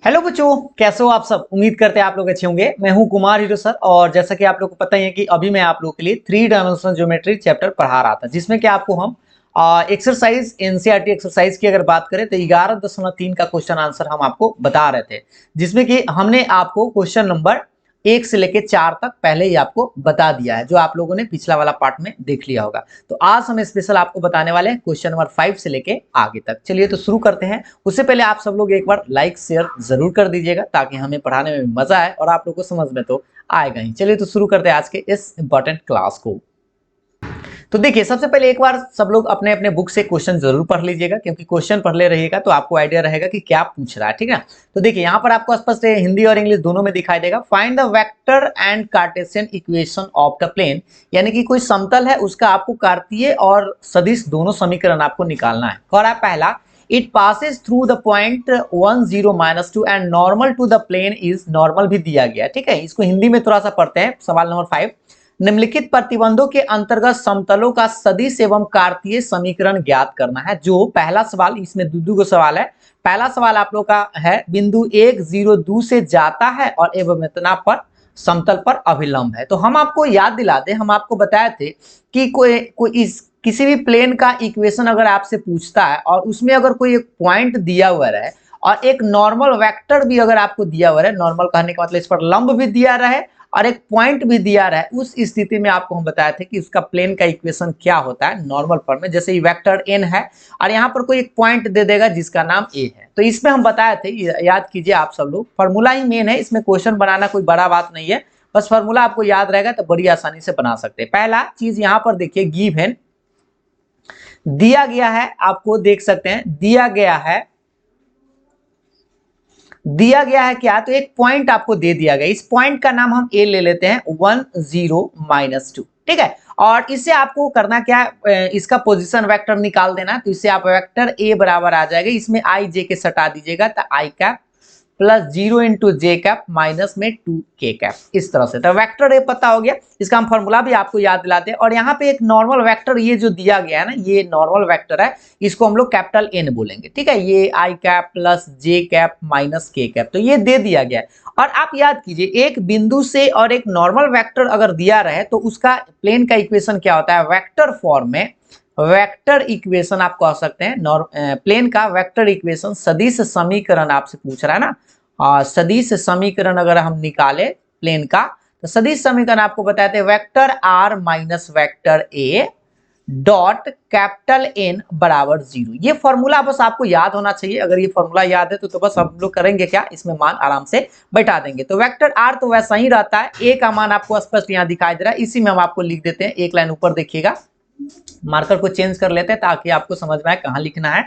Hello बच्चों, कैसे हो आप सब। उम्मीद करते हैं आप लोग अच्छे होंगे। मैं हूं कुमार हीरो सर और जैसा कि आप लोग को पता ही है कि अभी मैं आप लोगों के लिए 3 डायमेंशनल ज्योमेट्री चैप्टर पढ़ा रहा था, जिसमें कि आपको हम एक्सरसाइज एनसीईआरटी एक्सरसाइज की अगर बात करें तो 11.3 का क्वेश्चन आंसर हम आपको बता रहे थे, जिसमें कि हमने आपको क्वेश्चन नंबर 1 से लेके 4 तक पहले ही आपको बता दिया है, जो आप लोगों ने पिछला वाला पार्ट में देख लिया होगा। तो आज हम स्पेशल आपको बताने वाले हैं क्वेश्चन नंबर 5 से लेके आगे तक। चलिए तो शुरू करते हैं। उससे पहले आप सब लोग एक बार लाइक शेयर जरूर कर दीजिएगा, ताकि हमें पढ़ाने में भी मजा आए और आप लोग को समझ में तो आएगा ही। चलिए तो शुरू करते हैं आज के इस इंपॉर्टेंट क्लास को। तो देखिए, सबसे पहले एक बार सब लोग अपने अपने बुक से क्वेश्चन जरूर पढ़ लीजिएगा, क्योंकि क्वेश्चन पढ़ ले रहिएगा तो आपको आइडिया रहेगा कि क्या पूछ रहा है। ठीक है, तो देखिए यहाँ पर आपको स्पष्ट हिंदी और इंग्लिश दोनों में दिखाई देगा। Find the vector and Cartesian equation of the plane, यानी कि कोई समतल है उसका आपको कार्तीय और सदिश दोनों समीकरण आपको निकालना है। कह रहा है पहला, it passes through the point 1 0 -2 and normal to the plane is, normal भी दिया गया। ठीक है, इसको हिंदी में थोड़ा सा पढ़ते हैं। सवाल नंबर 5, निम्नलिखित प्रतिबंधों के अंतर्गत समतलों का सदिश एवं कार्तीय समीकरण ज्ञात करना है। जो पहला सवाल, इसमें दो सवाल है। पहला सवाल आप लोग का है, बिंदु 1 0 2 से जाता है और एवं इतना पर समतल पर अभिलंब है। तो हम आपको याद दिला दें, हम आपको बताए थे कि कोई इस किसी भी प्लेन का इक्वेशन अगर आपसे पूछता है और उसमें अगर कोई एक पॉइंट दिया हुआ है और एक नॉर्मल वेक्टर भी अगर आपको दिया हुआ है, नॉर्मल कहने का मतलब इस पर लंब भी दिया रहे और एक पॉइंट भी दिया रहा है, उस स्थिति में आपको हम बताए थे कि उसका प्लेन का इक्वेशन क्या होता है नॉर्मल फॉर्म में। जैसे ये वेक्टर एन है और यहाँ पर कोई एक पॉइंट दे देगा जिसका नाम ए है। तो इसमें हम बताए थे, याद कीजिए आप सब लोग, फॉर्मूला ही मेन है, इसमें क्वेश्चन बनाना कोई बड़ा बात नहीं है, बस फॉर्मूला आपको याद रहेगा तो बड़ी आसानी से बना सकते हैं। पहला चीज यहाँ पर देखिए, गिवन दिया गया है, आपको देख सकते हैं दिया गया है क्या, तो एक पॉइंट आपको दे दिया गया। इस पॉइंट का नाम हम ए ले लेते हैं, 1 0 -2। ठीक है, और इससे आपको करना क्या है, इसका पोजीशन वेक्टर निकाल देना। तो इससे आप वेक्टर ए बराबर आ जाएगा, इसमें आई जे के सटा दीजिएगा, तो आई कैप प्लस 0 × जे कैप माइनस में 2 के कैप, इस तरह से। तो वेक्टर ए पता हो गया, इसका हम फॉर्मूला भी आपको याद दिलाते हैं। और यहाँ पे एक नॉर्मल वेक्टर ये जो दिया गया है ना, ये नॉर्मल वेक्टर है, इसको हम लोग कैपिटल एन बोलेंगे। ठीक है, ये आई कैप प्लस जे कैप माइनस के कैप, तो ये दे दिया गया है। और आप याद कीजिए, एक बिंदु से और एक नॉर्मल वेक्टर अगर दिया रहे तो उसका प्लेन का इक्वेशन क्या होता है, वेक्टर फॉर्म में वेक्टर इक्वेशन आप कह सकते हैं। प्लेन का वेक्टर इक्वेशन सदिश समीकरण आपसे पूछ रहा है ना, सदिश समीकरण अगर हम निकाले प्लेन का, तो सदिश समीकरण आपको बताते हैं vector r minus vector a dot capital n बराबर 0। ये फॉर्मूला बस आपको याद होना चाहिए। अगर ये फॉर्मूला याद है तो बस हम लोग करेंगे क्या, इसमें मान आराम से बैठा देंगे। तो वेक्टर आर तो वैसा ही रहता है, ए का मान आपको स्पष्ट यहाँ दिखाई दे रहा है, इसी में हम आपको लिख देते हैं। एक लाइन ऊपर देखिएगा, मार्कर को चेंज कर लेते हैं ताकि आपको समझ में आए कहां लिखना है।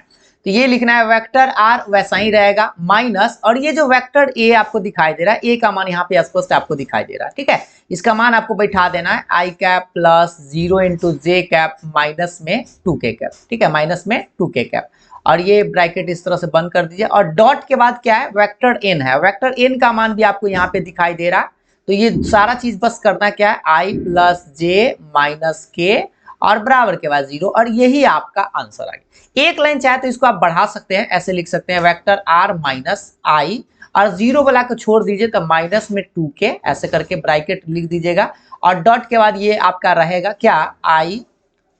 तो ये लिखना है वेक्टर आर वैसा ही रहेगा माइनस, और ये जो वेक्टर ए आपको दिखाई दे रहा है, ए का मान यहाँ पे स्पष्ट आपको दिखाई दे रहा है। ठीक है, इसका मान आपको बैठा देना है आई कैप प्लस 0 × जे कैप माइनस में 2 के कैप। ठीक है, माइनस में 2 के कैप, और ये ब्रैकेट इस तरह से बंद कर दीजिए। और डॉट के बाद क्या है, वेक्टर एन है, वेक्टर एन का मान भी आपको यहाँ पे दिखाई दे रहा है। तो ये सारा चीज बस करना क्या है, आई प्लस जे माइनस के और बराबर के बाद 0, और यही आपका आंसर आ गया। एक लाइन चाहे तो इसको आप बढ़ा सकते हैं, ऐसे लिख सकते हैं वेक्टर आर माइनस आई, और 0 वाला को छोड़ दीजिए तो माइनस में 2 के, ऐसे करके ब्रैकेट लिख दीजिएगा। और डॉट के बाद ये आपका रहेगा क्या, आई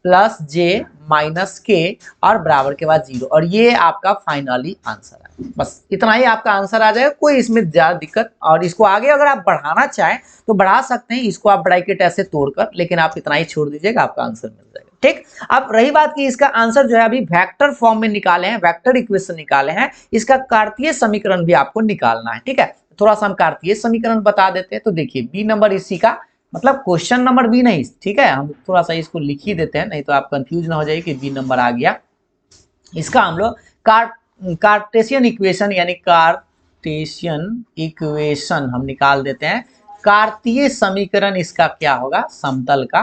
प्लस जे माइनस के और बराबर के बाद 0, और ये आपका फाइनली आंसर है। बस इतना ही आपका आंसर आ जाएगा, कोई इसमें ज्यादा दिक्कत। और इसको आगे अगर आप बढ़ाना चाहें तो बढ़ा सकते हैं, इसको आप ब्रैकेट ऐसे तोड़कर, लेकिन आप इतना ही छोड़ दीजिएगा, आपका आंसर मिल जाएगा। ठीक, अब रही बात की इसका आंसर जो है अभी वेक्टर फॉर्म में निकाले हैं, वेक्टर इक्वेशन निकाले हैं, इसका कार्तीय समीकरण भी आपको निकालना है। ठीक है, थोड़ा सा हम कार्तीय समीकरण बता देते हैं। तो देखिए, बी नंबर इसी का मतलब क्वेश्चन नंबर बी नहीं, ठीक है, हम थोड़ा सा इसको लिख ही देते हैं, नहीं तो आप कंफ्यूज ना हो जाइए कि बी नंबर आ गया। इसका हम लोग कार्टेशियन इक्वेशन यानी कार्टेशियन इक्वेशन हम निकाल देते हैं। कार्तीय समीकरण इसका क्या होगा, समतल का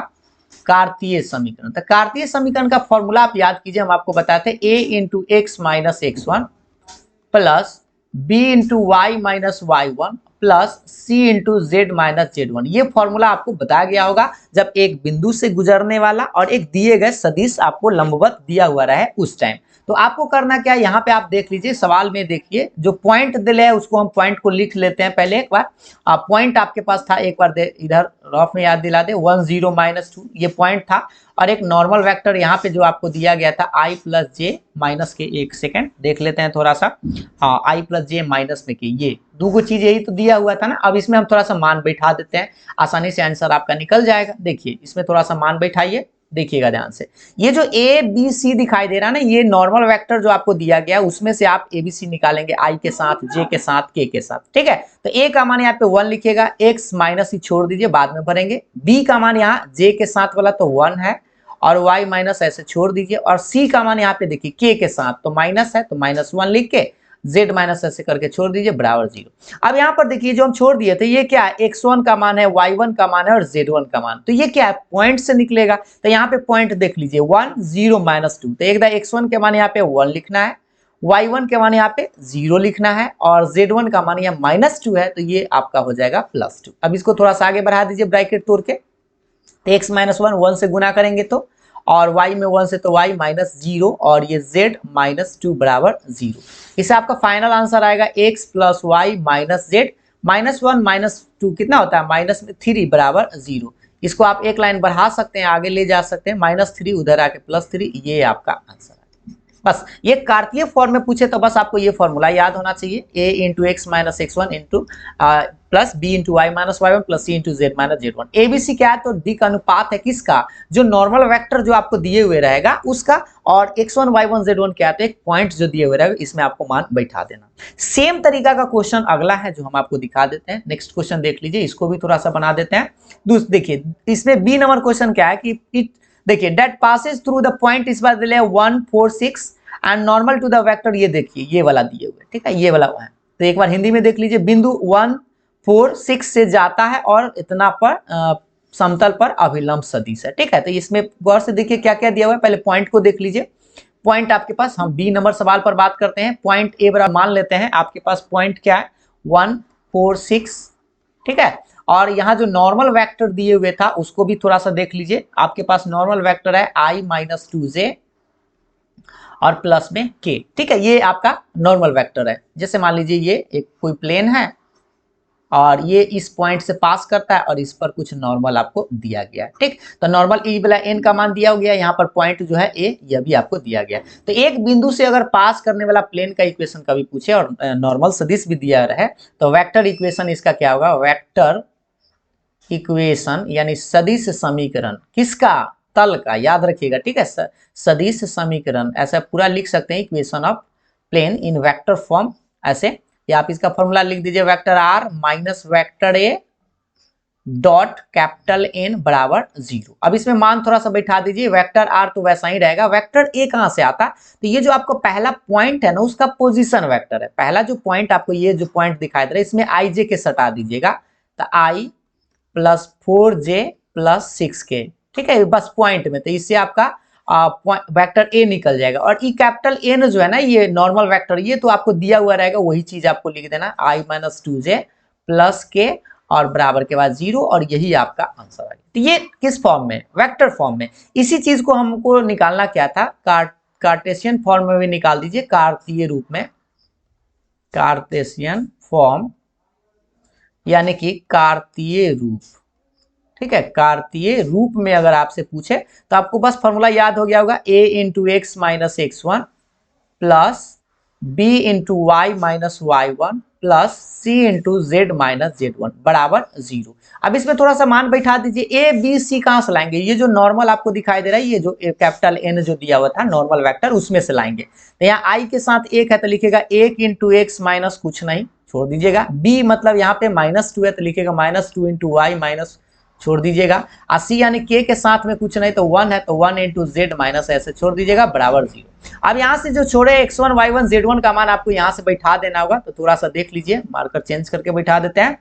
कार्तीय समीकरण। तो कार्तीय समीकरण का फॉर्मूला आप याद कीजिए, हम आपको बताते हैं a × x minus x1 plus b × y minus y1 plus c × z minus z1। ये फॉर्मूला आपको बताया गया होगा जब एक बिंदु से गुजरने वाला और एक दिए गए सदिश आपको लंबवत दिया हुआ रहे उस टाइम। तो आपको करना क्या है, यहाँ पे आप देख लीजिए सवाल में, देखिए जो पॉइंट दिले है उसको हम पॉइंट को लिख लेते हैं पहले एक बार। पॉइंट आपके पास था, एक बार इधर रफ में याद दिला दे, 1 0 -2 ये पॉइंट था, और एक नॉर्मल वेक्टर यहाँ पे जो आपको दिया गया था i प्लस जे माइनस के, एक सेकेंड देख लेते हैं थोड़ा सा, हाँ i प्लस जे माइनस में के, ये दो चीज यही तो दिया हुआ था ना। अब इसमें हम थोड़ा सा मान बैठा देते हैं, आसानी से आंसर आपका निकल जाएगा। देखिए इसमें थोड़ा सा मान बैठाइए, देखिएगा ध्यान से, ये जो ए बी सी दिखाई दे रहा है ना, ये नॉर्मल वेक्टर जो आपको दिया गया उसमें से आप ए बी सी निकालेंगे, आई के साथ, जे के साथ, के साथ, ठीक है। तो ए का मान यहाँ पे 1 लिखिएगा, एक्स माइनस ही छोड़ दीजिए, बाद में भरेंगे। बी का मान यहाँ जे के साथ वाला तो 1 है, और y माइनस ऐसे छोड़ दीजिए, और c का मान यहाँ पे देखिए k के साथ तो माइनस है, तो -1 लिख के z माइनस ऐसे करके छोड़ दीजिए, बराबर 0। अब यहाँ पर देखिए जो हम छोड़ दिए थे ये क्या है, x1 का मान है, y1 का मान है और z1 का मान, तो ये क्या है, पॉइंट से निकलेगा। तो यहाँ पे पॉइंट देख लीजिए 1 0 -2, तो एक x1 के मान यहाँ पे 1 लिखना है, y1 के मान यहाँ पे 0 लिखना है, और z1 का मान यहाँ -2 है, तो ये आपका हो जाएगा +2। अब इसको थोड़ा सा आगे बढ़ा दीजिए ब्रैकेट तोड़ के, x -1 1 से गुना करेंगे तो, और y में 1 से तो y -0, और ये z -2 बराबर 0। इसे आपका फाइनल आंसर आएगा x plus y minus z, -1 -2 कितना होता है, -3 बराबर 0। इसको आप एक लाइन बढ़ा सकते हैं, आगे ले जा सकते हैं, -3 उधर आके +3, ये आपका आंसर है। बस ये कार्तीय फॉर्म में पूछे तो बस आपको ये फॉर्मूला याद होना चाहिए, a into x minus x1 into plus b into y minus y1 plus c into z minus z1। ABC क्या है, तो d का अनुपात है किसका, जो नॉर्मल वेक्टर जो आपको दिए हुए रहेगा उसका, और x1 y1 z1 क्या है, तो एक पॉइंट जो दिए हुए रहेगा इसमें आपको मान बैठा देना। सेम तरीका का क्वेश्चन अगला है जो हम आपको दिखा देते हैं। नेक्स्ट क्वेश्चन देख लीजिए, इसको भी थोड़ा सा बना देते हैं। देखिए इसमें बी नंबर क्वेश्चन क्या है कि इट, देखिए that passes through the point, इस बार दिले 1 4 6 and normal to the vector, ये देखिए ये वाला दिए हुए, ठीक है, ये वाला है। तो एक बार हिंदी में देख लीजिए, बिंदु 1 4 6 से जाता है और इतना पर समतल पर अभिलंब सदिश है, ठीक है। तो इसमें गौर से देखिए क्या क्या दिया हुआ है, पहले पॉइंट को देख लीजिए। पॉइंट आपके पास, हम बी नंबर सवाल पर बात करते हैं, पॉइंट ए बराबर मान लेते हैं, आपके पास पॉइंट क्या है 1 4 6, ठीक है। और यहाँ जो नॉर्मल वेक्टर दिए हुए था उसको भी थोड़ा सा देख लीजिए, आपके पास नॉर्मल वेक्टर है i - 2j और प्लस में k, ठीक है, ये आपका नॉर्मल वेक्टर है। जैसे मान लीजिए ये एक कोई प्लेन है और ये इस पॉइंट से पास करता है और इस पर कुछ नॉर्मल आपको दिया गया है, ठीक। तो नॉर्मल e वाला n का मान दिया गया, यहाँ पर पॉइंट जो है a, यह भी आपको दिया गया। तो एक बिंदु से अगर पास करने वाला प्लेन का इक्वेशन कभी पूछे और नॉर्मल सदिश भी दिया रहे, तो वेक्टर इक्वेशन इसका क्या होगा, वेक्टर इक्वेशन यानी सदिश समीकरण किसका, तल का, याद रखिएगा, ठीक है। सदिश समीकरण ऐसा पूरा लिख सकते हैं, equation of plane in vector form, ऐसे, या आप इसका फॉर्मूला लिख दीजिए, vector r minus vector a dot capital n बराबर 0। अब इसमें मान थोड़ा सा बैठा दीजिए, वेक्टर आर तो वैसा ही रहेगा, वेक्टर ए कहां से आता, तो ये जो आपको पहला पॉइंट है ना उसका पोजीशन वेक्टर है, पहला जो पॉइंट आपको ये जो पॉइंट दिखाई दे रहा है इसमें आई जे के सटा दीजिएगा, तो आई प्लस 4j प्लस 6k, ठीक है, बस पॉइंट में, तो इससे आपका वेक्टर ए निकल जाएगा। और ई कैपिटल एन जो है ना, ये नॉर्मल वेक्टर, ये तो आपको दिया हुआ रहेगा, वही चीज आपको लिख देना, i - 2j प्लस k और बराबर के बाद 0, और यही आपका आंसर है। तो ये किस फॉर्म में, वेक्टर फॉर्म में। इसी चीज को हमको निकालना क्या था, कार्टेशियन फॉर्म में भी निकाल दीजिए, कार्तीय रूप में, कार्टेशियन फॉर्म यानी कि कार्तीय रूप, ठीक है। कार्तीय रूप में अगर आपसे पूछे तो आपको बस फॉर्मूला याद हो गया होगा, a into x minus x1 plus b into y minus y1 plus c into z minus z1 बराबर 0। अब इसमें थोड़ा सा मान बैठा दीजिए, a b c कहां से लाएंगे, ये जो नॉर्मल आपको दिखाई दे रहा है, ये जो कैपिटल N जो दिया हुआ था नॉर्मल वेक्टर, उसमें से लाएंगे। तो यहाँ i के साथ 1 है तो लिखेगा 1 इंटू एक्स माइनस कुछ नहीं, छोड़ दीजिएगा, b मतलब यहाँ पे -2 है तो लिखेगा -2 इंटू वाई माइनस, छोड़ दीजिएगा, सी यानी k के साथ में कुछ नहीं तो 1 है तो 1 इंटू जेड माइनस ऐसे छोड़ दीजिएगा, बराबर 0। अब यहाँ से जो छोड़े x1 y1 z1 का मान आपको यहाँ से बैठा देना होगा, तो थोड़ा सा देख लीजिए, मार्कर चेंज करके बैठा देते हैं।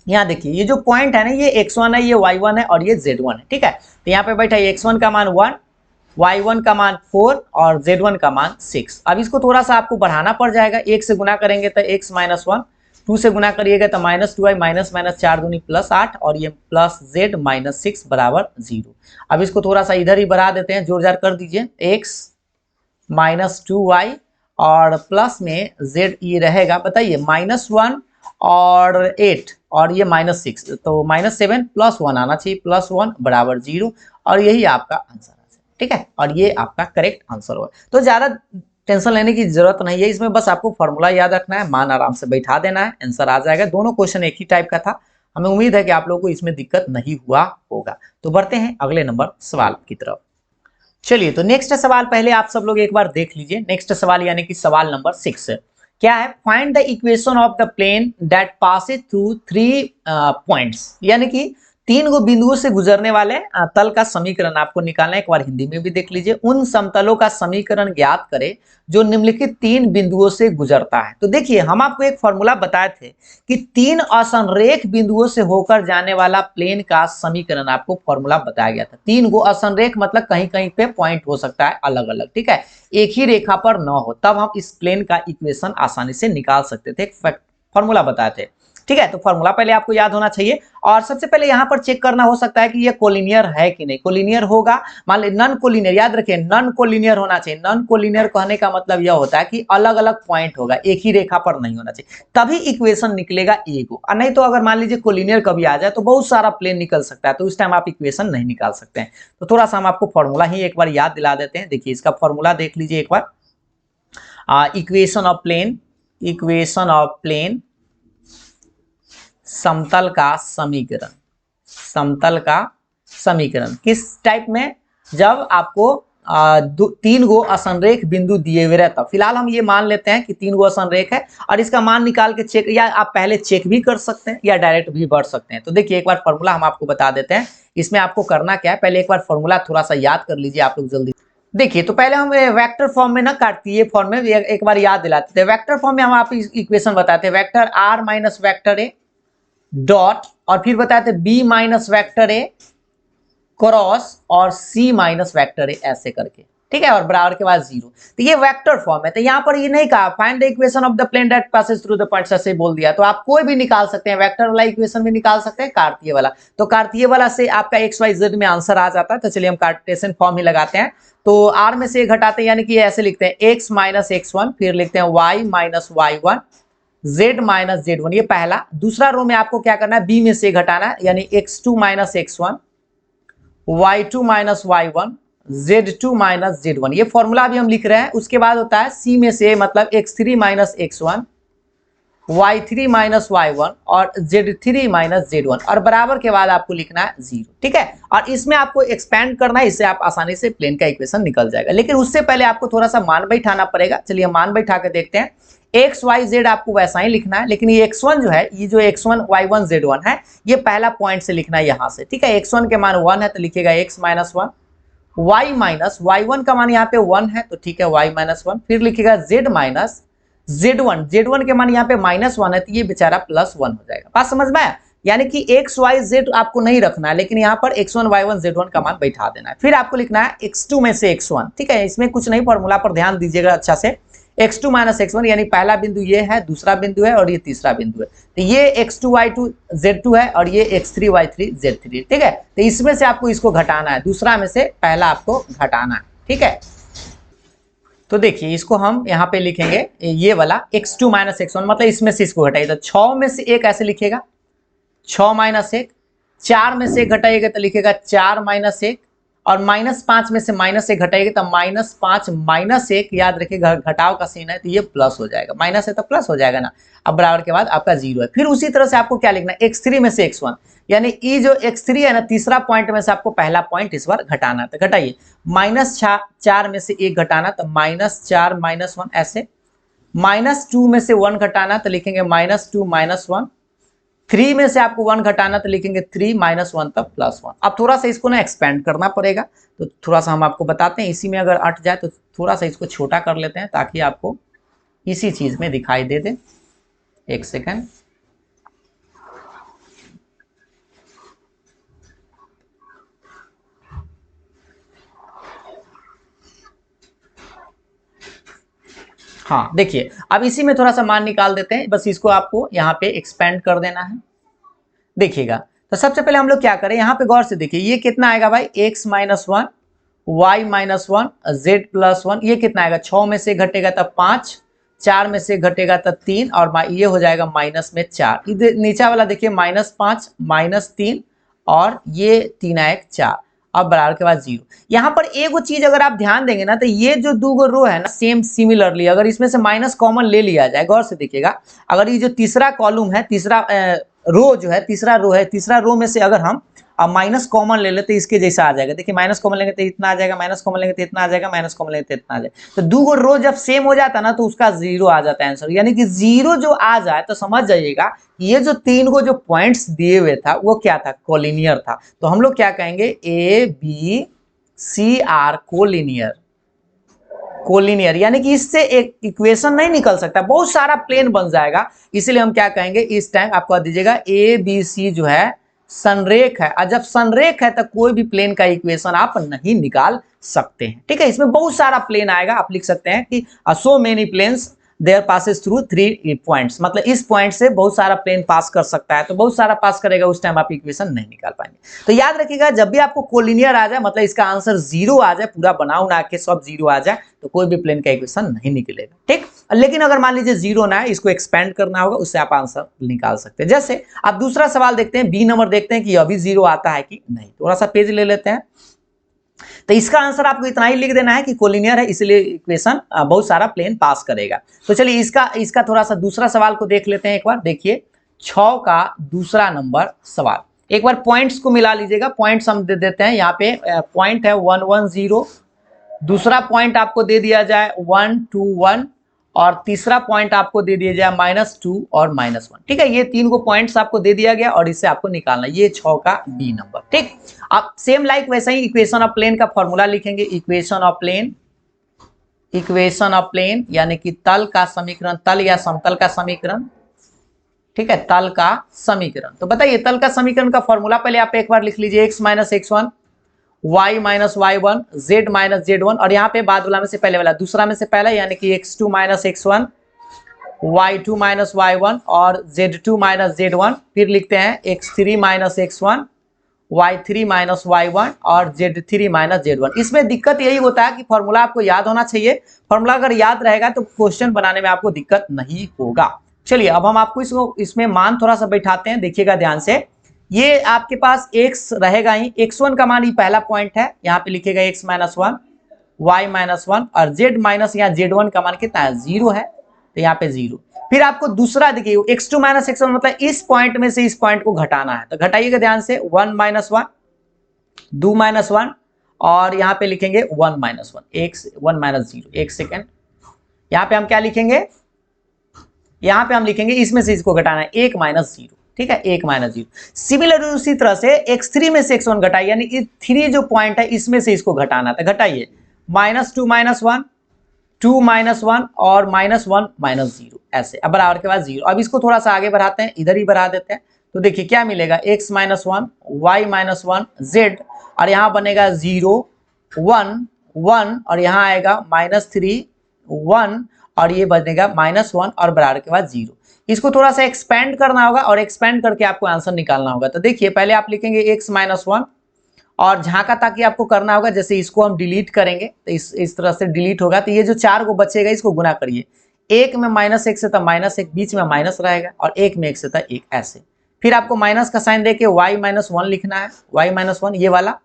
यहाँ देखिए ये जो पॉइंट है ना, ये x1 है, ये y1 है और ये z1 है, ठीक है। तो यहाँ पे बैठा x1 का मान 1, y1 का मान 4 और z1 का मान 6। अब इसको थोड़ा सा आपको बढ़ाना पड़ जाएगा, 1 से गुना करेंगे तो x - 1, 2 से गुना करिएगा तो -2y माइनस 4 दूनी +8 और ये प्लस z माइनस 6 बराबर 0। अब इसको थोड़ा सा इधर ही बढ़ा देते हैं, जोड़ जाड़ कर दीजिए, x -2y और प्लस में z ये रहेगा, बताइए -1 और 8 और ये -6, तो -7 + 1 आना चाहिए, +1 = 0 और यही आपका आंसर है। ठीक है, और ये आपका करेक्ट आंसर होगा। तो ज्यादा टेंशन लेने की जरूरत नहीं है, इसमें बस आपको फॉर्मूला याद रखना है, मान आराम से बैठा देना है, आंसर आ जाएगा। दोनों क्वेश्चन एक ही टाइप का था, हमें उम्मीद है कि आप लोगों को इसमें दिक्कत नहीं हुआ होगा। तो बढ़ते हैं अगले नंबर सवाल की तरफ। चलिए, तो नेक्स्ट सवाल पहले आप सब लोग एक बार देख लीजिए। नेक्स्ट सवाल यानी कि सवाल नंबर 6 क्या है, find the equation of the plane that passes through 3 points, यानी कि 3 गो बिंदुओं से गुजरने वाले तल का समीकरण आपको निकालना है। एक बार हिंदी में भी देख लीजिए, उन समतलों का समीकरण ज्ञात करें जो निम्नलिखित 3 बिंदुओं से गुजरता है। तो देखिए, हम आपको एक फॉर्मूला बताए थे कि 3 असंरेख बिंदुओं से होकर जाने वाला प्लेन का समीकरण आपको फॉर्मूला बताया गया था। 3 गो असंरेख मतलब कहीं कहीं पे पॉइंट हो सकता है अलग अलग, ठीक है, एक ही रेखा पर न हो, तब हम इस प्लेन का इक्वेशन आसानी से निकाल सकते थे, फॉर्मूला बताए थे। ठीक है, तो फॉर्मूला पहले आपको याद होना चाहिए। और सबसे पहले यहां पर चेक करना हो सकता है कि ये कोलिनियर है कि नहीं। कोलिनियर होगा, मान लीजिए नॉन कोलिनियर, याद रखिए नॉन कोलिनियर होना चाहिए। नॉन कोलिनियर कहने का मतलब यह होता है कि अलग अलग पॉइंट होगा, एक ही रेखा पर नहीं होना चाहिए, तभी इक्वेशन निकलेगा एक। और नहीं तो अगर मान लीजिए कोलिनियर कभी आ जाए तो बहुत सारा प्लेन निकल सकता है, तो उस टाइम आप इक्वेशन नहीं निकाल सकते हैं। तो थोड़ा सा हम आपको फॉर्मूला ही एक बार याद दिला देते हैं। देखिए, इसका फॉर्मूला देख लीजिए एक बार। Equation of plane, equation of plane, समतल का समीकरण, समतल का समीकरण किस टाइप में, जब आपको 3 गो असंरेख बिंदु दिए हुए रहता। फिलहाल हम ये मान लेते हैं कि 3 गो असंरेख है और इसका मान निकाल के चेक, या आप पहले चेक भी कर सकते हैं या डायरेक्ट भी बढ़ सकते हैं। तो देखिए, एक बार फॉर्मूला हम आपको बता देते हैं। इसमें आपको करना क्या है, पहले एक बार फॉर्मूला थोड़ा सा याद कर लीजिए आप लोग जल्दी। देखिए, तो पहले हम वेक्टर फॉर्म में ना काटती फॉर्म में एक बार याद दिलाते थे। वेक्टर फॉर्म में हम आप इक्वेशन बताते हैं, vector r minus vector a dot, और फिर बताते b minus vector a cross और सी माइनस वेक्टर ए, ऐसे करके, ठीक है, और बराबर के बाद 0। तो ये वेक्टर फॉर्म है। तो यहाँ पर ये नहीं कहा find the equation of the plane that passes through the points, ऐसे बोल दिया। तो आप कोई भी निकाल सकते हैं, वेक्टर वाला इक्वेशन भी निकाल सकते हैं, कार्तीय वाला। तो कार्तीय वाला से आपका एक्स वाई जेड में आंसर आ जाता है। तो चलिए हम कार्टेशियन फॉर्म ही लगाते हैं। तो आर में से घटाते हैं, यानी कि ऐसे लिखते हैं एक्स माइनस x1, फिर लिखते हैं y minus y1, z minus z1, ये पहला। दूसरा रो में आपको क्या करना है, b में से घटाना है, यानी x2 minus x1, y2 minus y1, z2 minus z1, ये फॉर्मूला भी हम लिख रहे हैं। उसके बाद होता है c में से, मतलब x3 minus x1, y3 minus y1 और z3 माइनस z1, और बराबर के बाद आपको लिखना है 0, ठीक है। और इसमें आपको एक्सपेंड करना है, इससे आप आसानी से प्लेन का इक्वेशन निकल जाएगा। लेकिन उससे पहले आपको थोड़ा सा मान बैठाना पड़ेगा। चलिए मान बैठा के देखते हैं। एक्स वाई जेड आपको वैसा ही लिखना है, लेकिन ये x1 जो है, ये जो x1 y1 z1 है, ये पहला पॉइंट से लिखना है यहाँ से, ठीक है। x1 के मान 1 है तो लिखिएगा x minus 1, y minus y1 का मान यहाँ पे 1 है तो ठीक है y माइनस 1, फिर लिखिएगा z माइनस z1, z1 के मान यहाँ पे -1 है तो ये बेचारा +1 हो जाएगा। बात समझ में आया? यानी कि x y z आपको नहीं रखना है, लेकिन यहाँ पर x1 y1 z1 का मान बैठा देना है। फिर आपको लिखना है x2 में से x1, ठीक है। इसमें कुछ नहीं, फॉर्मूला पर ध्यान दीजिएगा अच्छा से। x2 माइनस x1, यानी पहला बिंदु ये है, दूसरा बिंदु है और ये तीसरा बिंदु है। तो ये x2 y2 z2 है और ये x3 y3 z3, ठीक है। तो इसमें से आपको इसको घटाना है, दूसरा में से पहला आपको घटाना है, ठीक है। तो देखिए, इसको हम यहाँ पे लिखेंगे, ये वाला x2 माइनस x1, मतलब इसमें से इसको घटाइए तो 6 में से 1 ऐसे लिखेगा, 6 माइनस 1, 4 में से 1 घटाइएगा तो लिखेगा 4 माइनस 1, और -5 में से -1 घटाइएगा तो -5 माइनस 1, याद रखिए घटाव का सीन है तो ये प्लस हो जाएगा, माइनस है तो प्लस हो जाएगा ना। अब बराबर के बाद आपका 0 है। फिर उसी तरह से आपको क्या लिखना है, x3 में से x1, यानी ये जो x3 है ना, तीसरा पॉइंट में से आपको पहला पॉइंट इस बार घटाना है। तो घटाइए, -4 में से 1 घटाना तो -4 -1 ऐसे, -2 में से 1 घटाना तो लिखेंगे -2 -1, 3 में से आपको 1 घटाना तो लिखेंगे 3 -1 तब +1। अब थोड़ा सा इसको ना एक्सपेंड करना पड़ेगा, तो थोड़ा सा हम आपको बताते हैं। इसी में अगर अट जाए तो थोड़ा सा इसको छोटा कर लेते हैं ताकि आपको इसी चीज में दिखाई दे दे। एक सेकंड, हाँ देखिए, अब इसी में थोड़ा सा मान निकाल देते हैं, बस इसको आपको यहाँ पे एक्सपेंड कर देना है। देखिएगा, तो सबसे पहले हम लोग क्या करें, यहाँ पे गौर से देखिए, ये कितना आएगा भाई, x minus 1 y minus 1 z plus 1, ये कितना आएगा 6 में से घटेगा तब 5, 4 में से घटेगा तब 3 और ये हो जाएगा माइनस में 4। इधर नीचा वाला देखिए -5 -3 और ये 3 आएगा 4, अब बराबर के बाद 0। यहाँ पर एक चीज अगर आप ध्यान देंगे ना तो ये जो दो गो रो है ना सेम सिमिलरली अगर इसमें से माइनस कॉमन ले लिया जाए, गौर से देखिएगा, अगर ये जो तीसरा कॉलम है, तीसरा रो जो है, तीसरा रो में से अगर हम अब माइनस कॉमन ले लेते इसके जैसा आ जाएगा। देखिए माइनस कॉमन लेंगे तो इतना आ जाएगा, माइनस कॉमन लेंगे तो इतना आ जाएगा, माइनस कॉमन लेंगे तो इतना आ जाएगा। तो दो गो रो जब सेम हो जाता है ना तो उसका 0 आ जाता है आंसर। यानी कि 0 जो आ जाए तो समझ जाइएगा ये जो 3 गो जो पॉइंट्स दिए हुए था वो क्या था, कोलिनियर था। तो हम लोग क्या कहेंगे, a b c are collinear. Collinear यानी कि इससे एक इक्वेशन नहीं निकल सकता, बहुत सारा प्लेन बन जाएगा। इसीलिए हम क्या कहेंगे, इस टाइम आपको दीजिएगा ए बी सी जो है संरेख है, और जब संरेख है तो कोई भी प्लेन का इक्वेशन आप नहीं निकाल सकते हैं। ठीक है, इसमें बहुत सारा प्लेन आएगा, आप लिख सकते हैं कि so many planes there passes through 3 points, मतलब इस पॉइंट से बहुत सारा प्लेन पास कर सकता है। तो बहुत सारा पास करेगा, उस टाइम आप इक्वेशन नहीं निकाल पाएंगे। तो याद रखिएगा जब भी आपको कोलिनियर आ जाए, मतलब इसका आंसर 0 आ जाए, पूरा बना के सब 0 आ जाए, तो कोई भी प्लेन का इक्वेशन नहीं निकलेगा। ठीक, लेकिन अगर मान लीजिए 0 ना है, इसको एक्सपेंड करना होगा, उससे आप आंसर निकाल सकते हैं। जैसे आप दूसरा सवाल देखते हैं, बी नंबर देखते हैं कि अभी 0 आता है कि नहीं। थोड़ा सा पेज ले लेते हैं। तो इसका आंसर आपको इतना ही लिख देना है कि कोलिनियर है, इसलिए इक्वेशन बहुत सारा प्लेन पास करेगा। तो चलिए इसका थोड़ा सा दूसरा सवाल को देख लेते हैं एक बार। देखिए 6 का दूसरा नंबर सवाल, एक बार पॉइंट्स को मिला लीजिएगा। पॉइंट्स हम दे देते हैं, यहाँ पे पॉइंट है 1 1 0, दूसरा पॉइंट आपको दे दिया जाए 1 2 1, और तीसरा पॉइंट आपको दे दिया जाए -2 और -1। ठीक है, ये 3 को पॉइंट्स आपको दे दिया गया और इससे आपको निकालना, ये 6 का बी नंबर। ठीक, आप सेम लाइक वैसे ही इक्वेशन ऑफ प्लेन का फॉर्मूला लिखेंगे। इक्वेशन ऑफ प्लेन यानी कि तल का समीकरण, तल या समतल का समीकरण। ठीक है, तल का समीकरण। तो बताइए तल का समीकरण का फॉर्मूला पहले आप एक बार लिख लीजिए, x - x1 y - y1 z - z1, और यहाँ पे बाद वाला में से पहले वाला दूसरा में से पहला यानी कि x2 - x1 y2 - y1 और z2 - z1। फिर लिखते हैं x3 - x1 y3 - y1 और z3 - z1। इसमें दिक्कत यही होता है कि फॉर्मूला आपको याद होना चाहिए। फॉर्मूला अगर याद रहेगा तो क्वेश्चन बनाने में आपको दिक्कत नहीं होगा। चलिए अब हम आपको इसमें मान थोड़ा सा बैठाते हैं, देखिएगा ध्यान से। ये आपके पास x रहेगा ही, x1 का मान ही पहला पॉइंट है, यहाँ पे लिखेगा x - 1 y - 1 और z माइनस यहाँ z1 का मान कितना है 0 है, तो यहाँ पे 0। फिर आपको दूसरा देखिए x2 - x1 मतलब इस पॉइंट में से इस पॉइंट को घटाना है, तो घटाइएगा ध्यान से 1 - 1 2 - 1 और यहाँ पे लिखेंगे 1 - 1 x 1 - 0। एक सेकेंड, यहाँ पे हम क्या लिखेंगे, यहाँ पे हम लिखेंगे इसमें से इसको घटाना है 1 - 0। ठीक है, 1 - 0। सिमिलर उसी तरह से x3 में से x1 घटाइए, यानी इस 3 जो पॉइंट है इसमें से इसको घटाना, तो घटाइए -2 - 1 2 - 1 और -1 - 0 ऐसे, अब बराबर के बाद 0। अब इसको थोड़ा सा आगे बढ़ाते हैं, इधर ही बढ़ा देते हैं, तो देखिए क्या मिलेगा x - 1 y - 1 z और यहाँ बनेगा 0 1 1 और यहाँ आएगा -3 1 और ये बनेगा -1 और बराबर के बाद 0। इसको थोड़ा सा एक्सपेंड करना होगा और एक्सपेंड करके आपको आंसर निकालना होगा। तो देखिए पहले आप लिखेंगे x - 1 और झांका ताकि आपको करना होगा, जैसे इसको हम डिलीट करेंगे तो इस तरह से डिलीट होगा, तो ये जो 4 को बचेगा इसको गुना करिए, 1 में -1 से तो -1 बीच में माइनस रहेगा और 1 में 1 से तो 1 ऐसे। फिर आपको माइनस का साइन देके y - 1 लिखना है, y - 1 ये वाला।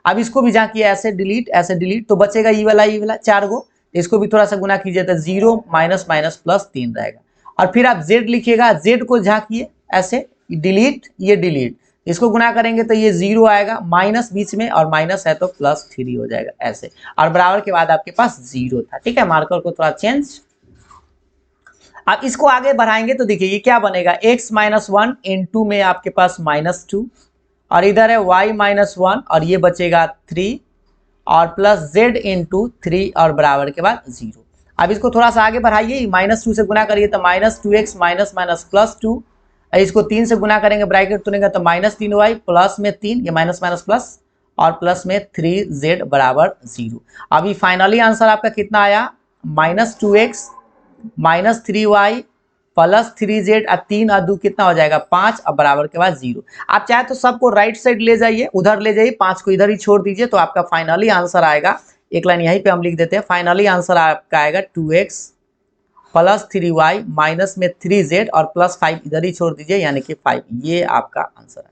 अब इसको भी झांकिए ऐसे डिलीट, तो बचेगा ये वाला 4 को, इसको भी थोड़ा सा गुना कीजिए तो 0 -+3 रहेगा। और फिर आप z लिखिएगा, z को झांकिए ऐसे, डिलीट ये डिलीट, इसको गुना करेंगे तो ये 0 आएगा, माइनस बीच में और माइनस है तो +3 हो जाएगा ऐसे, और बराबर के बाद आपके पास 0 था। ठीक है, मार्कर को थोड़ा चेंज। अब इसको आगे बढ़ाएंगे तो देखिए ये क्या बनेगा, x - 1 × में आपके पास -2 और इधर है y - 1 और ये बचेगा 3 और प्लस z × 3 और बराबर के बाद 0। अब इसको थोड़ा सा आगे बढ़ाइए, -2 से गुना करिए तो -2x +2, इसको 3 से गुना करेंगे ब्रैकेट तोड़ेंगे तो -3y प्लस में 3, ये माइनस प्लस और प्लस में 3z बराबर 0। अभी फाइनली आंसर आपका कितना आया, -2x -3y +3z और 3 और 2 कितना हो जाएगा 5 और बराबर के बाद 0। आप चाहे तो सबको राइट साइड ले जाइए, उधर ले जाइए, 5 को इधर ही छोड़ दीजिए, तो आपका फाइनली आंसर आएगा, एक लाइन यहीं पे हम लिख देते हैं, फाइनली आंसर आपका आएगा 2x + 3y माइनस में 3z और +5 इधर ही छोड़ दीजिए यानी कि 5। ये आपका आंसर है।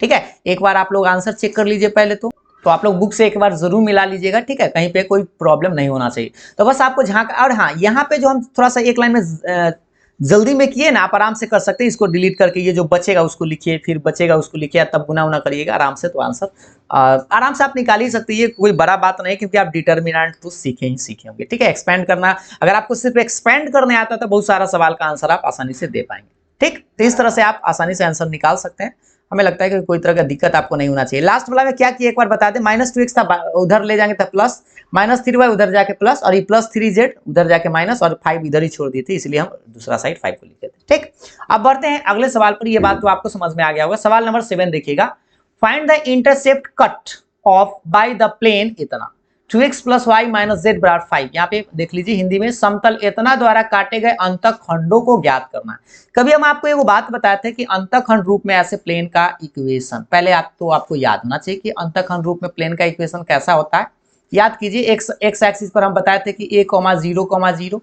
ठीक है, एक बार आप लोग आंसर चेक कर लीजिए पहले तो आप लोग बुक से एक बार जरूर मिला लीजिएगा। ठीक है, कहीं पे कोई प्रॉब्लम नहीं होना चाहिए। तो बस आपको झांक, और हाँ यहाँ पे जो हम थोड़ा सा एक लाइन में जल्दी में किए ना, आप आराम से कर सकते हैं, इसको डिलीट करके ये जो बचेगा उसको लिखिए, फिर बचेगा उसको लिखिए, तब गुना उना करिएगा आराम से, तो आंसर आराम से आप निकाल ही सकते हैं। ये कोई बड़ा बात नहीं, क्योंकि आप डिटर्मिनेंट तो सीखे ही सीखे होंगे। ठीक है, एक्सपेंड करना, अगर आपको सिर्फ एक्सपेंड करने आता तो बहुत सारा सवाल का आंसर आप आसानी से दे पाएंगे। ठीक, तो इस तरह से आप आसानी से आंसर निकाल सकते हैं। हमें लगता है कि कोई तरह का दिक्कत आपको नहीं होना चाहिए। लास्ट वाला में क्या किया एक बार बता दें, -2x था, उधर ले जाएंगे तो प्लस, -3y उधर जाके प्लस, और ये +3z उधर जाके माइनस, और 5 इधर ही छोड़ दिए थे, इसलिए हम दूसरा साइड 5 को लिखे थे। ठीक, अब बढ़ते हैं अगले सवाल पर। ये बात तो आपको समझ में आ गया होगा। सवाल नंबर 7 देखिएगा, find the intercept cut off by the plane इतना 2x + y - z = 5। यहाँ पे देख लीजिए, हिंदी में समतल इतना द्वारा काटे गए अंतःखंडों को ज्ञात करना है। कभी हम आपको एक बात बताए थे कि अंतःखंड रूप में ऐसे प्लेन का इक्वेशन, पहले आपको याद होना चाहिए कि अंतःखंड रूप में प्लेन का इक्वेशन कैसा होता है। याद कीजिए, एक्स एक्सिस पर हम बताए थे कि a, 0, 0,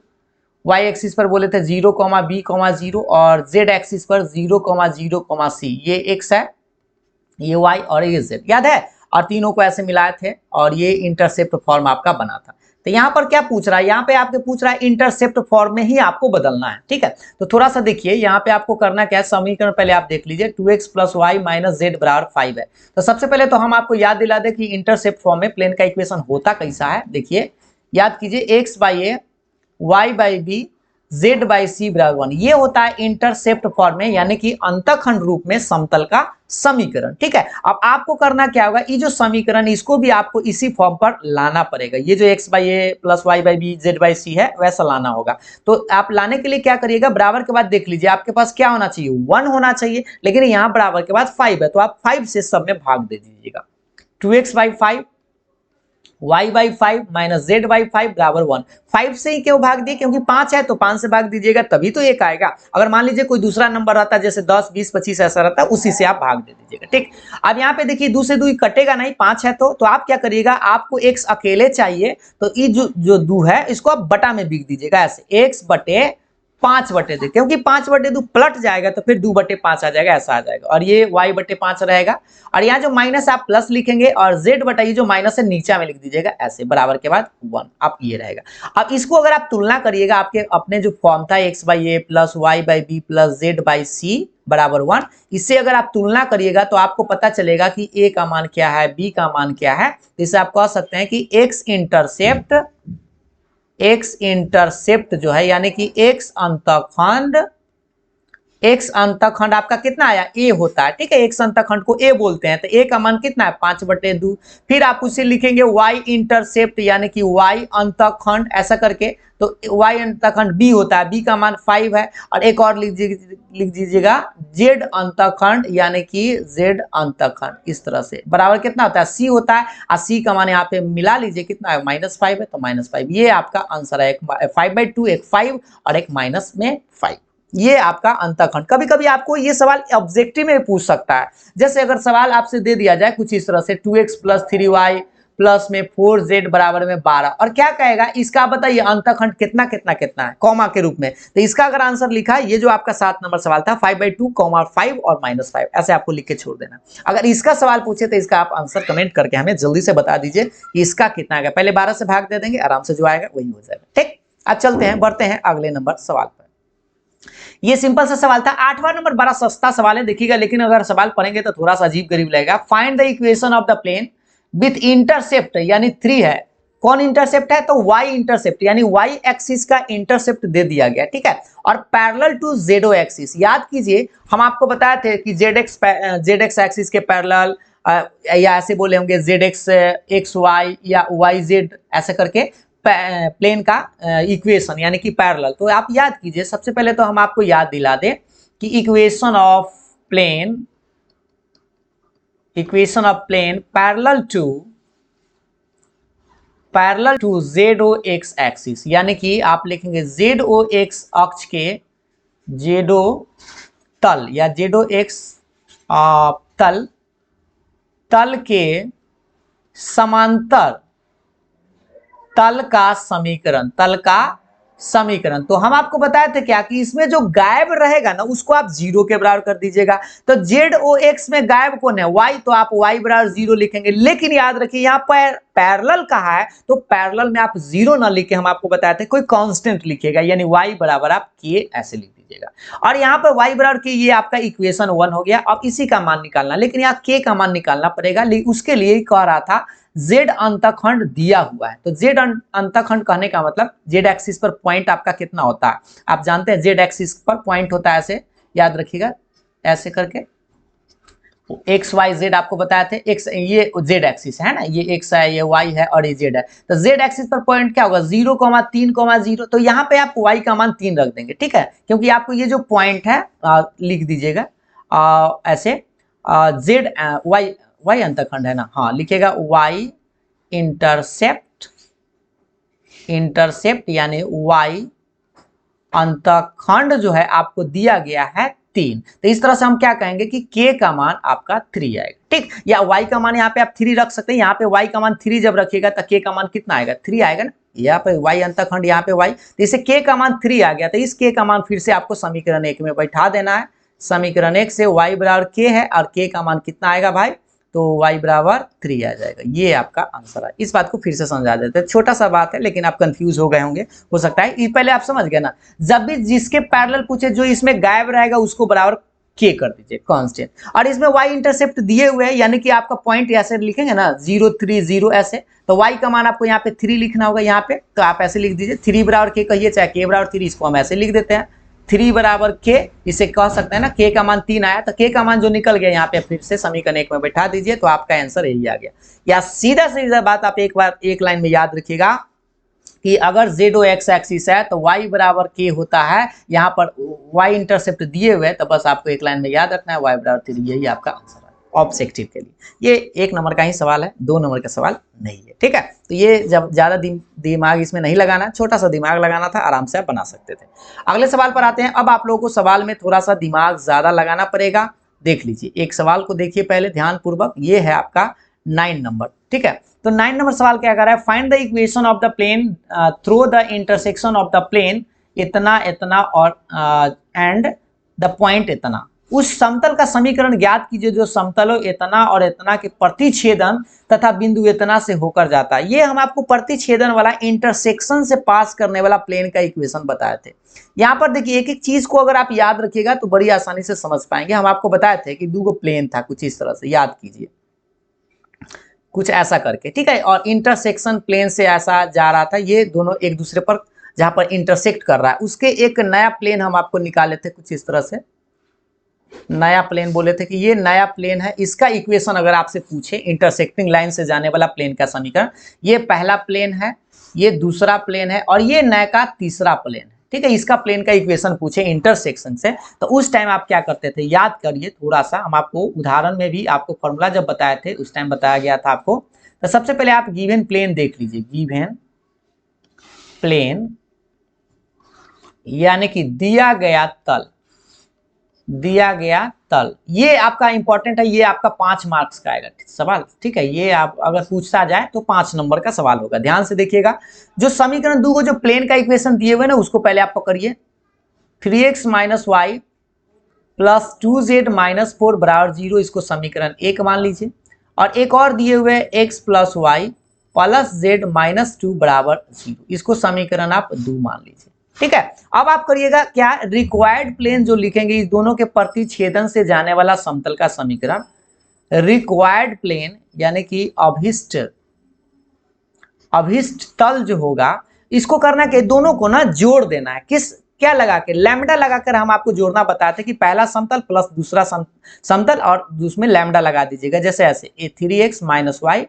y एक्सिस पर बोले थे 0, b, 0, और z एक्सिस पर 0, 0, c। ये x है, ये y और ये z, याद है, और तीनों को ऐसे मिलाए थे, और ये इंटरसेप्ट फॉर्म आपका बना था। तो यहाँ पर क्या पूछ रहा है, यहाँ पे आपके पूछ रहा है इंटरसेप्ट फॉर्म में ही आपको बदलना है। ठीक है, तो थोड़ा सा देखिए, यहाँ पे आपको करना क्या है, समीकरण पहले आप देख लीजिए, 2x + y - z = 5 है। तो सबसे पहले तो हम आपको याद दिला दें कि इंटरसेप्ट फॉर्म में प्लेन का इक्वेशन होता कैसा है। देखिए, याद कीजिए, x/a, y/b, z/c = 1, ये होता है इंटरसेप्ट फॉर्म में, यानी कि अंतःखंड रूप में समतल का समीकरण। ठीक है, अब आपको करना क्या होगा, ये जो समीकरण इसको भी आपको इसी फॉर्म पर लाना पड़ेगा। ये जो x/a + y/b z/c है, वैसा लाना होगा। तो आप लाने के लिए क्या करिएगा, बराबर के बाद देख लीजिए, आपके पास क्या होना चाहिए, 1 होना चाहिए, लेकिन यहाँ बराबर के बाद 5 है, तो आप 5 से सब में भाग दे दीजिएगा। 2x/5 y/5 - z/5 = 1। 5 से ही क्यों भाग दिए, क्योंकि 5 है तो 5 से भाग दीजिएगा, तभी तो एक आएगा। अगर मान लीजिए कोई दूसरा नंबर रहता, जैसे 10, 20, 25 ऐसा रहता, उसी से आप भाग दे दीजिएगा। ठीक, अब यहाँ पे देखिए, 2 से 2 कटेगा नहीं, 5 है तो आप क्या करिएगा, आपको x अकेले चाहिए, तो ये जो 2 है इसको आप बटा में बिक दीजिएगा, ऐसे x/5/2, क्योंकि 5/2 पलट जाएगा तो फिर 2/5 आ जाएगा, ऐसा आ जाएगा, और ये y/5 रहेगा, और यहाँ जो माइनस आप प्लस लिखेंगे, और z/, जो माइनस है नीचे में लिख दीजिएगा, ऐसे बराबर के बाद 1, आप ये रहेगा। अब इसको अगर आप तुलना करिएगा, आपके अपने जो फॉर्म था x/a + y/b + z/c = 1, इससे अगर आप तुलना करिएगा तो आपको पता चलेगा कि a का मान क्या है, b का मान क्या है। इसे आप कह सकते हैं कि x इंटरसेप्ट जो है, यानी कि x अंतःखंड आपका कितना आया, a होता है। ठीक है, x अंतःखंड को a बोलते हैं, तो a का मान कितना है, 5/2। फिर आप उसे लिखेंगे y इंटरसेप्ट, यानी कि y अंतःखंड, ऐसा करके, तो y अंतःखंड b होता है, b का मान 5 है, और एक और लिख दीजिएगा z अंतःखंड, यानी कि z अंतःखंड, इस तरह से बराबर कितना होता है, c होता है, और c का मान यहाँ पे मिला लीजिए, कितना है, -5 है, तो -5। ये आपका आंसर है, एक 5/2, एक 5 और एक माइनस में 5। ये आपका अंतःखंड। कभी कभी आपको ये सवाल ऑब्जेक्टिव में पूछ सकता है, जैसे अगर सवाल आपसे दे दिया जाए कुछ इस तरह से, 2x + 3y प्लस में 4z = 12, और क्या कहेगा, इसका बताइए अंतःखंड कितना कितना कितना है, कॉमा के रूप में। तो इसका अगर आंसर लिखा है, ये जो आपका 7 नंबर सवाल था, 5/2, 5 और -5, ऐसे आपको लिख के छोड़ देना। अगर इसका सवाल पूछे तो इसका आप आंसर कमेंट करके हमें जल्दी से बता दीजिए कि इसका कितना आएगा। पहले 12 से भाग दे देंगे, आराम से जो आएगा वही हो जाएगा। ठीक, अब चलते हैं, बढ़ते हैं अगले नंबर सवाल पर। ये सिंपल सा सवाल था। 8वां नंबर बड़ा सस्ता सवाल है, देखिएगा, लेकिन अगर सवाल पढ़ेंगे तो थोड़ा सा अजीब गरीब लगेगा। Find the equation of the plane with intercept, यानी 3 है। कौन इंटरसेप्ट है, तो y इंटरसेप्ट, यानी y एक्सिस का इंटरसेप्ट दे दिया गया। ठीक है, और पैरेलल टू z एक्सिस। याद कीजिए, हम आपको बताए थे कि zx एक्सिस के पैरेलल, या ऐसे बोले होंगे zx xy या yz, ऐसे करके प्लेन का इक्वेशन, यानी कि पैरेलल। तो आप याद कीजिए, सबसे पहले तो हम आपको याद दिला दें कि equation of plane parallel to ZOX axis, यानी कि आप लिखेंगे ZOX अक्ष के जेडो तल या जेडो एक्स तल तल के समांतर तल का समीकरण। तो हम आपको बताए थे क्या कि इसमें जो गायब रहेगा ना उसको आप जीरो के बराबर कर दीजिएगा। तो जेड ओ एक्स में गायब कौन है, वाई, तो आप वाई बराबर जीरो लिखेंगे। लेकिन याद रखिए यहाँ पर पैरेलल कहा है, तो पैरेलल में आप जीरो ना लिखे, हम आपको बताए थे कोई कांस्टेंट लिखेगा, यानी वाई बराबर आप के ऐसे लिख दीजिएगा। और यहाँ पर वाई बराबर के, ये आपका इक्वेशन 1 हो गया। अब इसी का मान निकालना, लेकिन यहाँ के का मान निकालना पड़ेगा। उसके लिए कह रहा था जेड अंतखंड दिया हुआ है। तो जेड अंतखंड कहने का मतलब जेड एक्सिस पर पॉइंट आपका कितना होता है, आप जानते हैं जेड एक्सिस पर पॉइंट होता है ऐसे, याद रखिएगा ऐसे करके, एक्स वाई जेड आपको बताए थे। एक्स ये जेड एक्सिस है ना, ये एक्स है, ये वाई है और ये जेड है। तो जेड एक्सिस पर पॉइंट क्या होगा, 0,3,0। तो यहाँ पे आप वाई का मान 3 रख देंगे, ठीक है, क्योंकि आपको ये जो पॉइंट है लिख दीजिएगा ऐसे, जेड वाई, वाई अंतखंड है ना, हाँ लिखेगा वाई इंटरसेप्ट यानी वाई अंतखंड जो है आपको दिया गया है 3। तो इस तरह से हम क्या कहेंगे कि k का मान आपका 3 आएगा, ठीक, या y का मान यहाँ पे आप 3 रख सकते हैं। यहाँ पे y का मान 3 जब रखिएगा तो k का मान कितना आएगा, 3 आएगा ना, यहाँ पे y अंतखंड, यहाँ पे y, तो इसे k का मान 3 आ गया। तो इस k का मान फिर से आपको समीकरण 1 में बैठा देना है। समीकरण 1 से y बराबर k है और k का मान कितना आएगा भाई, तो y बराबर 3 आ जाएगा। ये आपका आंसर है। इस बात को फिर से समझा देते हैं, छोटा सा बात है लेकिन आप कंफ्यूज हो गए होंगे, हो सकता है। पहले आप समझ गए ना, जब भी जिसके पैरेलल पूछे जो इसमें गायब रहेगा उसको बराबर के कर दीजिए कांस्टेंट। और इसमें y इंटरसेप्ट दिए हुए हैं, यानी कि आपका पॉइंट ऐसे लिखेंगे ना 0 3 0 ऐसे, तो y का मान आपको यहाँ पे 3 लिखना होगा यहाँ पे, तो आप ऐसे लिख दीजिए 3 बराबर के कहिए, चाहे के बराबर 3, इसको हम ऐसे लिख देते हैं 3 बराबर के, इसे कह सकते हैं ना के का मान 3 आया, तो के का मान जो निकल गया यहाँ पे फिर से समीकरण 1 में बैठा दीजिए, तो आपका आंसर यही आ गया। या सीधा सीधा बात आप एक बार एक लाइन में याद रखिएगा कि अगर जेडो एक्स एक्सिस है तो y बराबर के होता है, यहाँ पर y इंटरसेप्ट दिए हुए, तो बस आपको एक लाइन में याद रखना है y बराबर 3, यही आपका आंसर है ऑब्जेक्टिव के लिए। ये 1 नंबर का ही सवाल है, 2 नंबर का सवाल नहीं है, ठीक है। तो ये जब ज्यादा दिमाग इसमें नहीं लगाना, छोटा सा दिमाग लगाना था, आराम से आप बना सकते थे। अगले सवाल पर आते हैं। अब आप लोगों को सवाल में थोड़ा सा दिमाग ज्यादा लगाना पड़ेगा। देख लीजिए, एक सवाल को देखिए पहले ध्यान पूर्वक, ये है आपका 9 नंबर, ठीक है। तो 9 नंबर सवाल क्या कर रहा है, find the equation of the plane through the intersection of the plane इतना इतना और एंड द पॉइंट इतना। उस समतल का समीकरण ज्ञात कीजिए जो समतलों इतना और इतना के प्रतिच्छेदन तथा बिंदु इतना से होकर जाता है। ये हम आपको प्रतिच्छेदन वाला इंटरसेक्शन से पास करने वाला प्लेन का इक्वेशन बताए थे। यहाँ पर देखिए एक एक चीज को अगर आप याद रखिएगा तो बड़ी आसानी से समझ पाएंगे। हम आपको बताए थे कि 2 प्लेन था, कुछ इस तरह से याद कीजिए, कुछ ऐसा करके, ठीक है, और इंटरसेक्शन प्लेन से ऐसा जा रहा था, ये दोनों एक दूसरे पर जहां पर इंटरसेक्ट कर रहा है उसके एक नया प्लेन हम आपको निकाले थे, कुछ इस तरह से नया प्लेन बोले थे कि ये नया प्लेन है। इसका इक्वेशन अगर आपसे पूछे, इंटरसेक्टिंग लाइन से जाने वाला प्लेन का समीकरण, ये पहला प्लेन है, ये दूसरा प्लेन है और ये नया का तीसरा प्लेन है, ठीक है। इसका प्लेन का इक्वेशन पूछे इंटरसेक्शन से, तो उस टाइम आप क्या करते थे, याद करिए थोड़ा सा। हम आपको उदाहरण में भी आपको फॉर्मूला जब बताए थे उस टाइम बताया गया था आपको। तो सबसे पहले आप गिवन प्लेन देख लीजिए, गिवन प्लेन यानी कि दिया गया तल, दिया गया तल, ये आपका इंपॉर्टेंट है, ये आपका 5 मार्क्स का आएगा सवाल, ठीक है। ये आप अगर पूछता जाए तो 5 नंबर का सवाल होगा। ध्यान से देखिएगा, जो समीकरण 2 को जो प्लेन का इक्वेशन दिए हुए ना उसको पहले आप पकड़िए, 3x - y प्लस 2z - 4 बराबर 0, इसको समीकरण 1 मान लीजिए। और एक और दिए हुए x + y प्लस z - 2 बराबर 0, इसको समीकरण आप 2 मान लीजिए, ठीक है। अब आप करिएगा क्या, रिक्वायर्ड प्लेन जो लिखेंगे इस दोनों के प्रतिच्छेदन से जाने वाला समतल का समीकरण, रिक्वायर्ड प्लेन यानी कि अभिष्ट तल जो होगा, इसको करना कि दोनों को ना जोड़ देना है। किस क्या लगा के, लैम्डा लगाकर हम आपको जोड़ना बताते हैं कि पहला समतल प्लस दूसरा समतल और उसमें लैम्डा लगा दीजिएगा, जैसे ऐसे 3x - y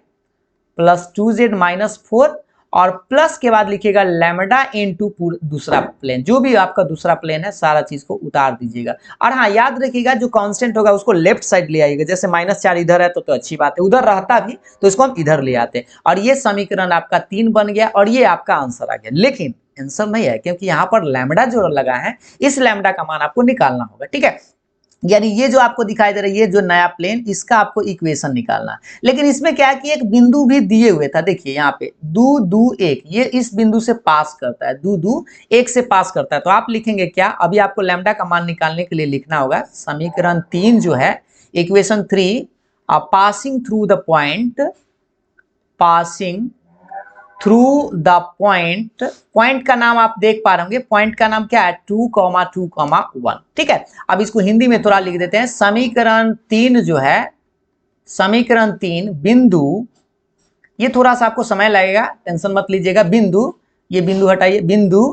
प्लस 2z - 4 और प्लस के बाद लिखिएगा लैम्डा इनटू दूसरा प्लेन, जो भी आपका दूसरा प्लेन है सारा चीज को उतार दीजिएगा। और हाँ याद रखिएगा जो कांस्टेंट होगा उसको लेफ्ट साइड ले आइएगा, जैसे -4 इधर है तो अच्छी बात है, उधर रहता भी तो इसको हम इधर ले आते हैं। और ये समीकरण आपका 3 बन गया और ये आपका आंसर आ गया। लेकिन आंसर नहीं है, क्योंकि यहाँ पर लैम्बडा जो लगा है इस लैम्बडा का मान आपको निकालना होगा। ठीक है, यानी ये जो आपको दिखाई दे रहा है ये जो नया प्लेन, इसका आपको इक्वेशन निकालना है। लेकिन इसमें क्या है कि एक बिंदु भी दिए हुए था, देखिए यहाँ पे दू दू एक, ये इस बिंदु से पास करता है, दू दू एक से पास करता है। तो आप लिखेंगे क्या, अभी आपको लैम्बडा का मान निकालने के लिए लिखना होगा समीकरण 3 जो है, equation 3, passing through the point, passing through the point, point का नाम आप देख पा रहे होंगे, पॉइंट का नाम क्या है 2,2,1। ठीक है, अब इसको हिंदी में थोड़ा लिख देते हैं। समीकरण 3 जो है, समीकरण 3 बिंदु, ये थोड़ा सा आपको समय लगेगा, टेंशन मत लीजिएगा। बिंदु, ये बिंदु हटाइए, बिंदु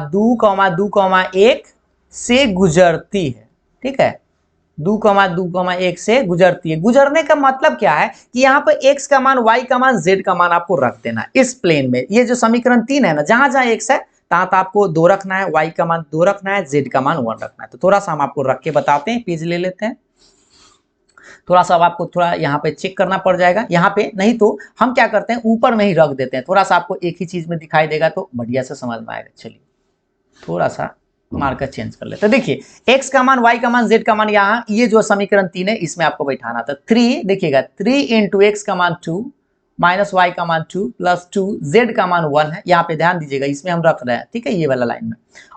2,2,1 से गुजरती है। ठीक है, 2,2,1 से गुजरती है। गुजरने का मतलब क्या है कि यहाँ पर x का मान, y का मान, z का मान आपको रख देना है इस प्लेन में। ये जो समीकरण 3 है ना, जहां जहां x है तहां आपको 2 रखना है, y का मान 2 रखना है, z का मान 1 रखना है। तो थोड़ा सा हम आपको रख के बताते हैं, पेज ले लेते हैं। थोड़ा सा अब आपको थोड़ा यहाँ पे चेक करना पड़ जाएगा, यहाँ पे नहीं तो हम क्या करते हैं ऊपर में ही रख देते हैं, थोड़ा सा आपको एक ही चीज में दिखाई देगा तो बढ़िया से समझ में आएगा। चलिए थोड़ा सा मार्कर चेंज कर लेते हैं। देखिए x का मान, y का मान, z का मान, यहाँ ये जो समीकरण 3 है इसमें आपको बैठाना था। 3 देखिएगा, 3 इंटू x का मान 2 माइनस y का मान 2 प्लस 2 z का मान 1 है। यहाँ पे ध्यान दीजिएगा, इसमें हम रख रहे हैं, ठीक है, ये वाला लाइन में,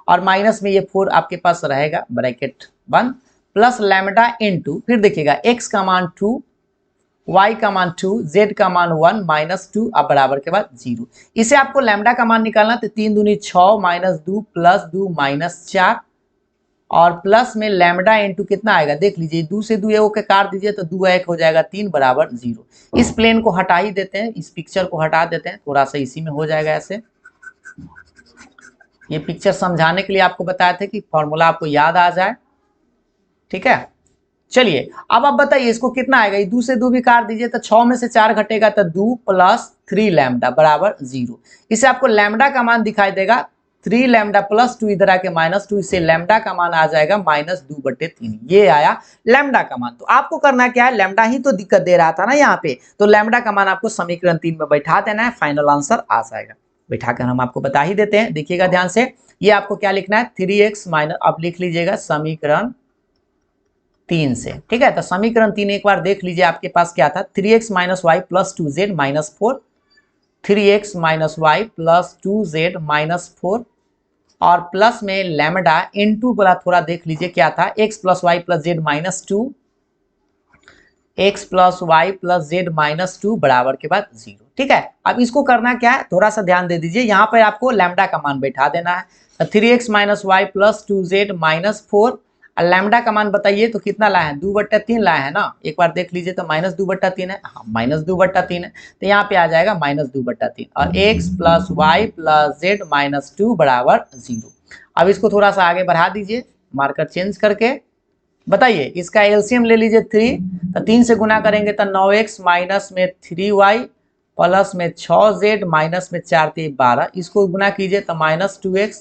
और माइनस में ये 4 आपके पास रहेगा, ब्रैकेट बंद, प्लस लैम्बडा इंटू, फिर देखिएगा x का मान 2, y का मान 2, z का मान 1 माइनस 2, अब बराबर के बाद 0। इसे आपको लैम्बडा का मान निकालना, तो 3 दूनी 6 माइनस 2 प्लस 2 माइनस 4, और प्लस में लैम्बडा इंटू कितना आएगा देख लीजिए, 2 से 2 एक के काट दीजिए तो 2 1 हो जाएगा 3 बराबर 0। इस प्लेन को हटा ही देते हैं, इस पिक्चर को हटा देते हैं, थोड़ा सा इसी में हो जाएगा ऐसे। ये पिक्चर समझाने के लिए आपको बताया था कि फॉर्मूला आपको याद आ जाए। ठीक है, चलिए अब आप बताइए इसको कितना आएगा, ये 2 से 2 भी काट दीजिए तो 6 में से 4 घटेगा तो 2 प्लस 3 लैम्बडा बराबर 0। इसे आपको लैम्बडा का मान दिखाई देगा 3 लैम्बडा प्लस 2 इधर आके माइनस 2, इसे लैम्बडा का मान आ जाएगा -2/3। ये आया लैम्बडा का मान। तो आपको करना क्या है, लैम्बडा ही तो दिक्कत दे रहा था ना यहाँ पे, तो लैम्बडा का मान आपको समीकरण 3 में बैठा देना है, फाइनल आंसर आ जाएगा। बैठाकर हम आपको बता ही देते हैं, देखिएगा ध्यान से, ये आपको क्या लिखना है 3x माइनस, अब लिख लीजिएगा समीकरण 3 से। ठीक है, तो समीकरण 3 एक बार देख लीजिए आपके पास क्या था, 3x minus y plus 2z minus 4, 3x minus y plus 2z minus 4, और प्लस में लैम्बडा इनटू वाला थोड़ा देख लीजिए क्या था, x plus y plus z minus 2, x plus y plus z minus 2 बराबर के बाद 0। ठीक है, अब इसको करना क्या है, थोड़ा सा ध्यान दे दीजिए, यहाँ पर आपको लैम्बडा का मान बैठा देना है, 3x minus y plus 2z minus 4, lambda का मान बताइए तो कितना लाए हैं, 2/3 लाए हैं ना, एक बार देख लीजिए तो -2/3 है, हाँ -2/3 है, तो यहाँ पे आ जाएगा -2/3, और x plus y plus z minus 2 बराबर 0। अब इसको थोड़ा सा आगे बढ़ा दीजिए मार्कर चेंज करके, बताइए इसका एलसीएम ले लीजिए 3, तो 3 से गुना करेंगे तो 9x माइनस में 3y प्लस में 6z माइनस में 4 3 12, इसको गुना कीजिए तो -2x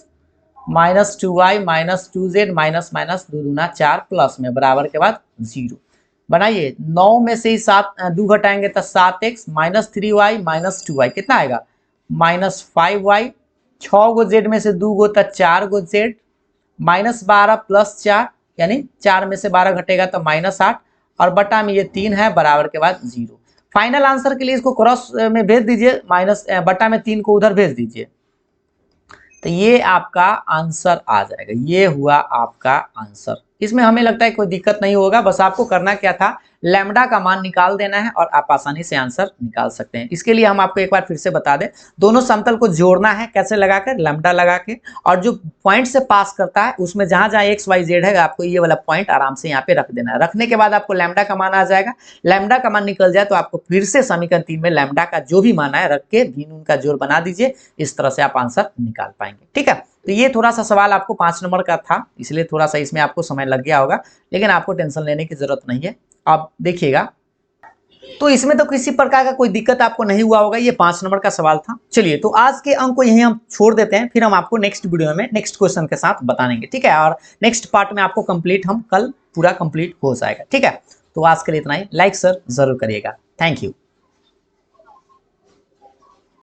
minus 2y minus 2z minus minus 2 दूना 4 प्लस में बराबर के बाद 0। बनाइए 9 में से ही 2 घटाएंगे तो 7x minus 3y minus 2y कितना आएगा -5y, 6 गो z में से 2 गो तो 4 गो z, माइनस 12 प्लस 4, यानी 4 में से 12 घटेगा तो -8, और बटा में ये 3 है बराबर के बाद 0। फाइनल आंसर के लिए इसको क्रॉस में भेज दीजिए, माइनस बटा में 3 को उधर भेज दीजिए, तो ये आपका आंसर आ जाएगा। ये हुआ आपका आंसर। इसमें हमें लगता है कोई दिक्कत नहीं होगा, बस आपको करना क्या था, लैम्बडा का मान निकाल देना है और आप आसानी से आंसर निकाल सकते हैं। इसके लिए हम आपको एक बार फिर से बता दें, दोनों समतल को जोड़ना है, कैसे लगाकर, लैम्बडा लगा के, और जो पॉइंट से पास करता है उसमें जहां जहां एक्स वाई जेड है आपको ये वाला पॉइंट आराम से यहाँ पे रख देना है। रखने के बाद आपको लैम्बडा का मान आ जाएगा, लैम्बडा का मान निकल जाए तो आपको फिर से समीकरण 3 में लैम्बडा का जो भी मान है रख के भिन्न उनका जोड़ बना दीजिए, इस तरह से आप आंसर निकाल पाएंगे। ठीक है, तो ये थोड़ा सा सवाल आपको 5 नंबर का था, इसलिए थोड़ा सा इसमें आपको समय लग गया होगा, लेकिन आपको टेंशन लेने की जरूरत नहीं है। अब देखिएगा, तो इसमें तो किसी प्रकार का कोई दिक्कत आपको नहीं हुआ होगा, ये 5 नंबर का सवाल था। चलिए, तो आज के अंक को यहीं हम छोड़ देते हैं, फिर हम आपको नेक्स्ट वीडियो में नेक्स्ट क्वेश्चन के साथ बताएंगे। ठीक है, और नेक्स्ट पार्ट में आपको कंप्लीट हम कल पूरा कंप्लीट हो जाएगा। ठीक है, तो आज के लिए इतना ही, लाइक सर जरूर करिएगा। Thank you.